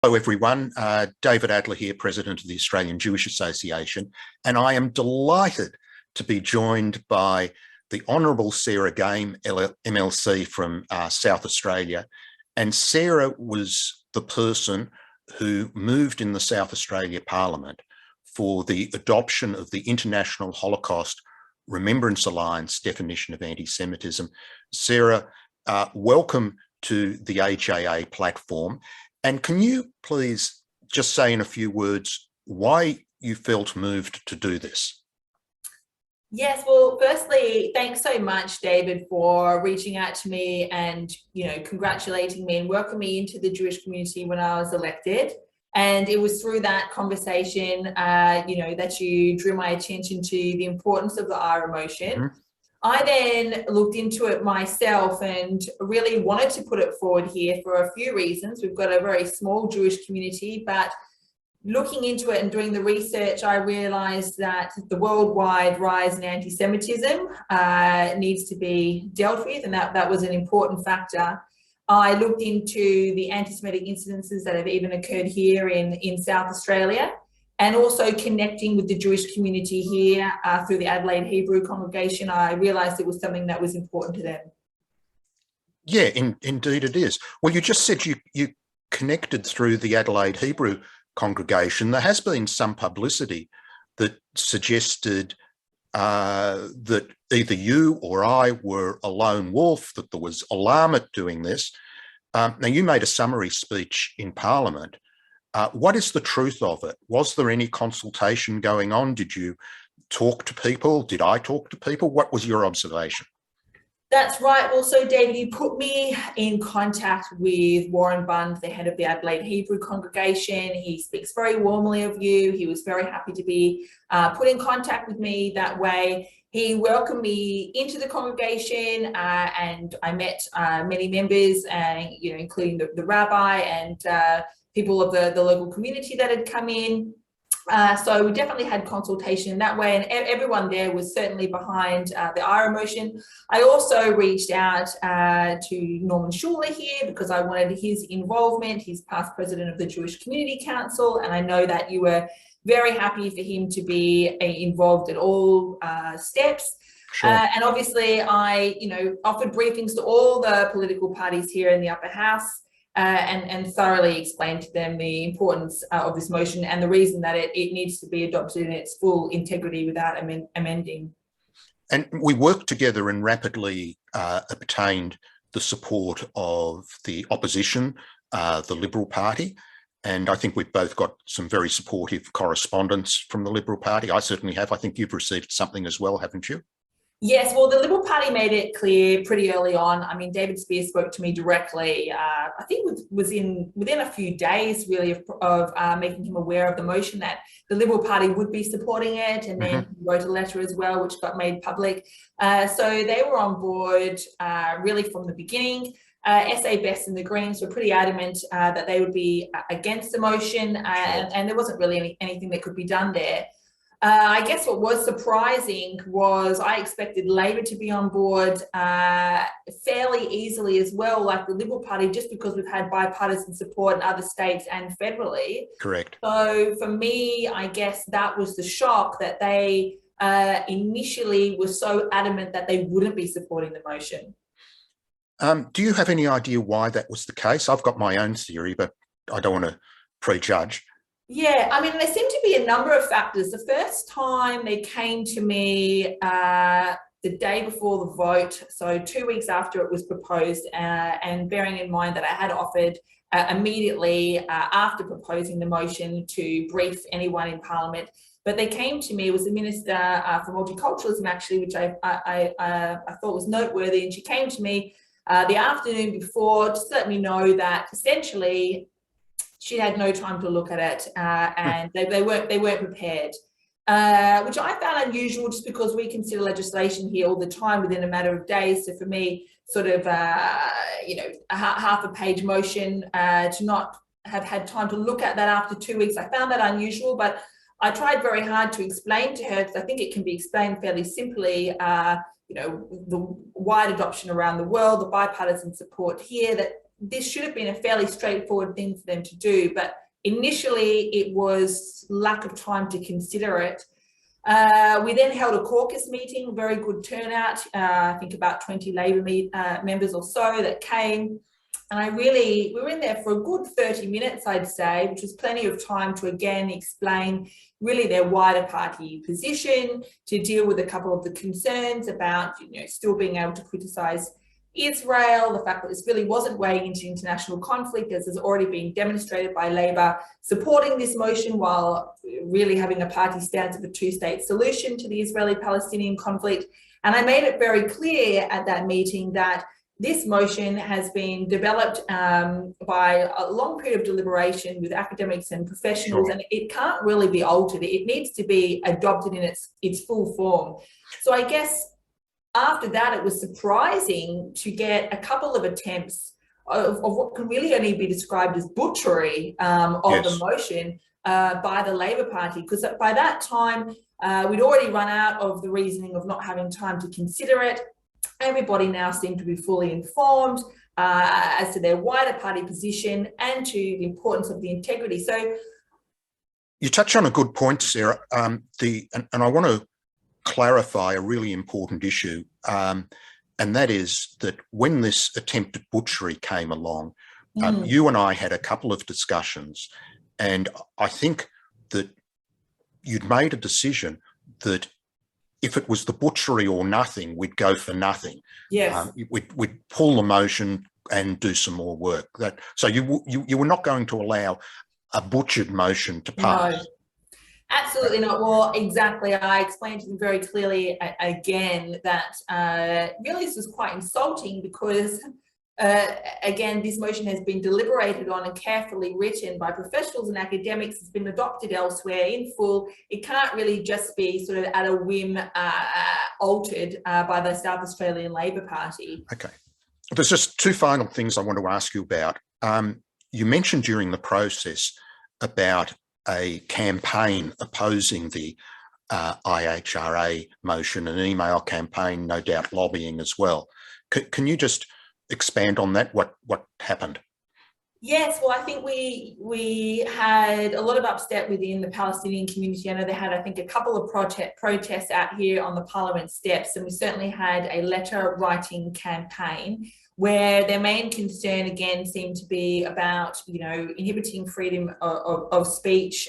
Hello everyone, David Adler here, President of the Australian Jewish Association, and I am delighted to be joined by the Honourable Sarah Game MLC from South Australia. And Sarah was the person who moved in the South Australia Parliament for the adoption of the International Holocaust Remembrance Alliance definition of anti-Semitism. Sarah, welcome to the IHRA platform. And can you please just say in a few words why you felt moved to do this? Yes, well, firstly, thanks so much, David, for reaching out to me and, congratulating me and welcoming me into the Jewish community when I was elected. And it was through that conversation, that you drew my attention to the importance of the IHRA motion. Mm-hmm. I then looked into it myself and really wanted to put it forward here for a few reasons. We've got a very small Jewish community, but looking into it and doing the research, I realised that the worldwide rise in anti-Semitism needs to be dealt with, and that was an important factor. I looked into the anti-Semitic incidences that have even occurred here in South Australia, and also connecting with the Jewish community here through the Adelaide Hebrew congregation. I realised it was something that was important to them. Yeah, indeed it is. Well, you just said you connected through the Adelaide Hebrew congregation. There has been some publicity that suggested that either you or I were a lone wolf, that there was alarm at doing this. Now, you made a summary speech in Parliament. What is the truth of it? Was there any consultation going on? Did you talk to people? Did I talk to people? What was your observation? That's right. Also, David, you put me in contact with Warren Bund, the head of the Adelaide Hebrew congregation. He speaks very warmly of you. He was very happy to be put in contact with me that way. He welcomed me into the congregation and I met many members, including the rabbi and people of the local community that had come in. So we definitely had consultation in that way, and everyone there was certainly behind the IHRA motion. I also reached out to Norman Shueler here because I wanted his involvement. He's past president of the Jewish Community Council, and I know that you were very happy for him to be involved at all steps. Sure. And obviously I, offered briefings to all the political parties here in the upper house. And thoroughly explain to them the importance of this motion and the reason that it needs to be adopted in its full integrity without amending. And we worked together and rapidly obtained the support of the opposition, the Liberal Party. And I think we've both got some very supportive correspondence from the Liberal Party. I certainly have. I think you've received something as well, haven't you? Yes, well, the Liberal Party made it clear pretty early on. I mean, David Speer spoke to me directly. I think it was within a few days, really, of making him aware of the motion that the Liberal Party would be supporting it, and then he wrote a letter as well, which got made public. So they were on board really from the beginning. SA Best and the Greens were pretty adamant that they would be against the motion, and there wasn't really anything that could be done there. I guess what was surprising was I expected Labor to be on board fairly easily as well, like the Liberal Party, just because we've had bipartisan support in other states and federally. Correct. So for me, I guess that was the shock that they initially were so adamant that they wouldn't be supporting the motion. Do you have any idea why that was the case? I've got my own theory, but I don't want to prejudge. Yeah, I mean, there seem to be a number of factors. The first time they came to me the day before the vote, so 2 weeks after it was proposed, and bearing in mind that I had offered immediately after proposing the motion to brief anyone in Parliament, but they came to me, it was the Minister for Multiculturalism actually, which I thought was noteworthy, and she came to me the afternoon before just to let me know that essentially she had no time to look at it, and they weren't prepared, which I found unusual just because we consider legislation here all the time within a matter of days. So for me, sort of, a half a page motion to not have had time to look at that after 2 weeks, I found that unusual, but I tried very hard to explain to her, because I think it can be explained fairly simply, the wide adoption around the world, the bipartisan support here, that this should have been a fairly straightforward thing for them to do, but initially it was lack of time to consider it. We then held a caucus meeting, very good turnout, I think about 20 Labor members or so that came. And we were in there for a good 30 minutes, I'd say, which was plenty of time to again explain really their wider party position, to deal with a couple of the concerns about, still being able to criticise Israel, the fact that this really wasn't weighing into international conflict, as has already been demonstrated by Labor supporting this motion while really having a party stance of a two-state solution to the Israeli-Palestinian conflict. And I made it very clear at that meeting that this motion has been developed by a long period of deliberation with academics and professionals, and it can't really be altered. It needs to be adopted in its full form. So I guess after that, it was surprising to get a couple of attempts of what can really only be described as butchery of the motion by the Labor Party, because by that time, we'd already run out of the reasoning of not having time to consider it. Everybody now seemed to be fully informed as to their wider party position and to the importance of the integrity. So you touch on a good point, Sarah, and I want to clarify a really important issue, and that is that when this attempt at butchery came along, you and I had a couple of discussions, and I think that you'd made a decision that if it was the butchery or nothing, we'd go for nothing. Yes. We'd pull the motion and do some more work. So you were not going to allow a butchered motion to pass. No, absolutely not. Well, exactly. I explained to them very clearly again that really this was quite insulting because again, this motion has been deliberated on and carefully written by professionals and academics. It's been adopted elsewhere in full. It can't really just be sort of at a whim altered by the South Australian Labor Party. Okay. There's just two final things I want to ask you about. You mentioned during the process about a campaign opposing the IHRA motion, an email campaign, no doubt lobbying as well. Can you just expand on that? What happened? Yes, well, I think we had a lot of upset within the Palestinian community. I know they had, I think, a couple of protests out here on the Parliament steps, and we certainly had a letter writing campaign where their main concern again seemed to be about, inhibiting freedom of speech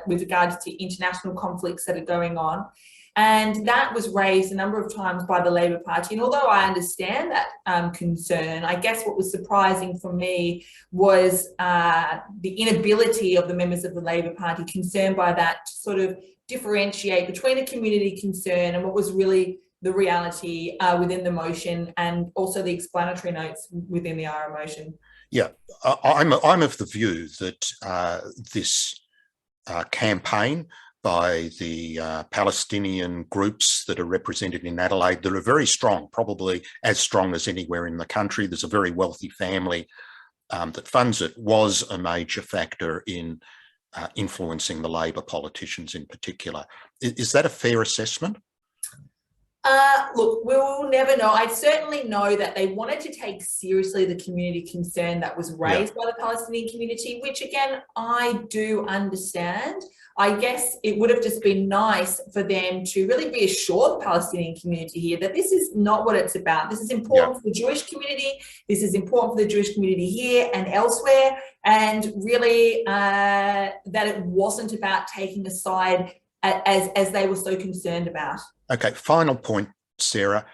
with regards to international conflicts that are going on. And that was raised a number of times by the Labor Party. And although I understand that concern, I guess what was surprising for me was the inability of the members of the Labor Party concerned by that to sort of differentiate between a community concern and what was really the reality within the motion, and also the explanatory notes within the IHRA motion. Yeah, I'm of the view that this campaign by the Palestinian groups that are represented in Adelaide that are very strong, probably as strong as anywhere in the country. There's a very wealthy family that funds it, was a major factor in influencing the Labor politicians in particular. Is that a fair assessment? Look, we'll never know. I certainly know that they wanted to take seriously the community concern that was raised by the Palestinian community, which again, I do understand. I guess it would have just been nice for them to really reassure the Palestinian community here that this is not what it's about. This is important for the Jewish community. This is important for the Jewish community here and elsewhere. And really that it wasn't about taking a side as they were so concerned about. Okay, final point, Sarah.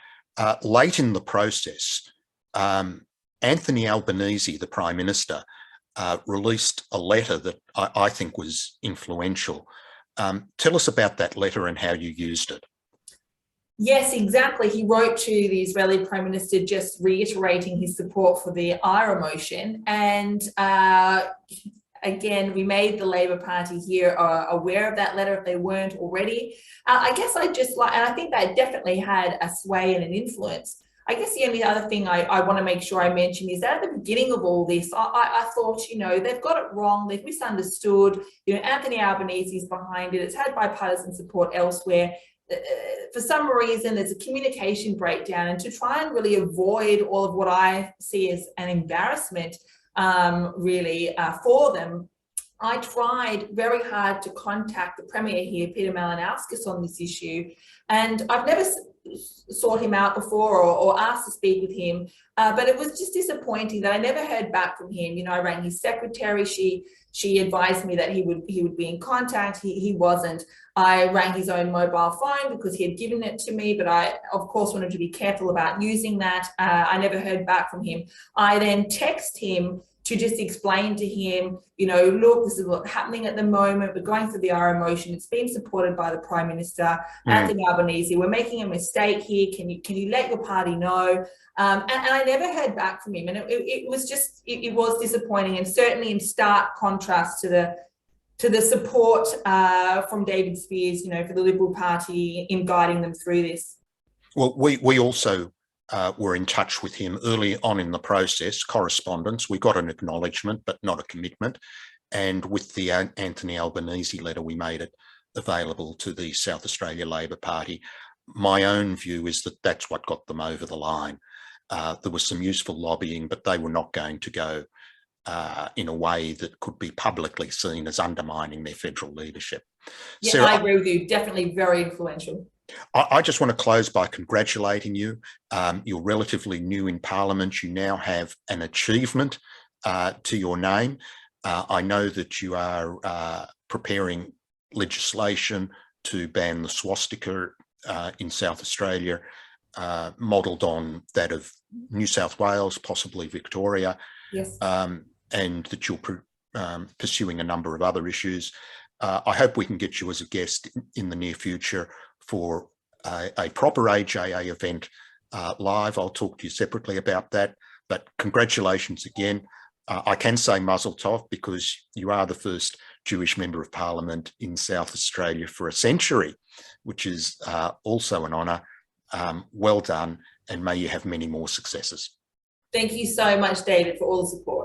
Late in the process, Anthony Albanese, the Prime Minister, released a letter that I think was influential. Tell us about that letter and how you used it. Yes, exactly. He wrote to the Israeli Prime Minister just reiterating his support for the IHRA motion. And again, we made the Labor Party here aware of that letter if they weren't already. I guess I just like, and I think that definitely had a sway and an influence. I guess the only other thing I want to make sure I mention is that at the beginning of all this, I thought, they've got it wrong, they've misunderstood, Anthony Albanese is behind it, it's had bipartisan support elsewhere. for some reason there's a communication breakdown, and to try and really avoid all of what I see as an embarrassment really for them, I tried very hard to contact the Premier here, Peter Malinauskas, on this issue, and I've never sought him out before or asked to speak with him, but it was just disappointing that I never heard back from him. You know, I rang his secretary, she advised me that he would be in contact. He wasn't. I rang his own mobile phone because he had given it to me, but I of course wanted to be careful about using that. I never heard back from him. I then texted him to just explain to him, you know, look, this is what's happening at the moment. We're going through the IHRA motion. It's being supported by the Prime Minister, Anthony Albanese. We're making a mistake here. Can you let your party know? And I never heard back from him. And it was just, it was disappointing, and certainly in stark contrast to the support from David Spears, you know, for the Liberal Party in guiding them through this. Well, we also were in touch with him early on in the process, correspondence. We got an acknowledgement, but not a commitment. And with the Anthony Albanese letter, we made it available to the South Australia Labor Party. My own view is that that's what got them over the line. There was some useful lobbying, but they were not going to go in a way that could be publicly seen as undermining their federal leadership. Yeah, Sarah, I agree with you. Definitely very influential. I just want to close by congratulating you. You're relatively new in Parliament. You now have an achievement to your name. I know that you are preparing legislation to ban the swastika in South Australia, modelled on that of New South Wales, possibly Victoria. Yes. And that you're pursuing a number of other issues. I hope we can get you as a guest in the near future for a proper AJA event live. I'll talk to you separately about that, but congratulations again. I can say Mazel Tov because you are the first Jewish Member of Parliament in South Australia for a century, which is also an honour. Well done, and may you have many more successes. Thank you so much, David, for all the support.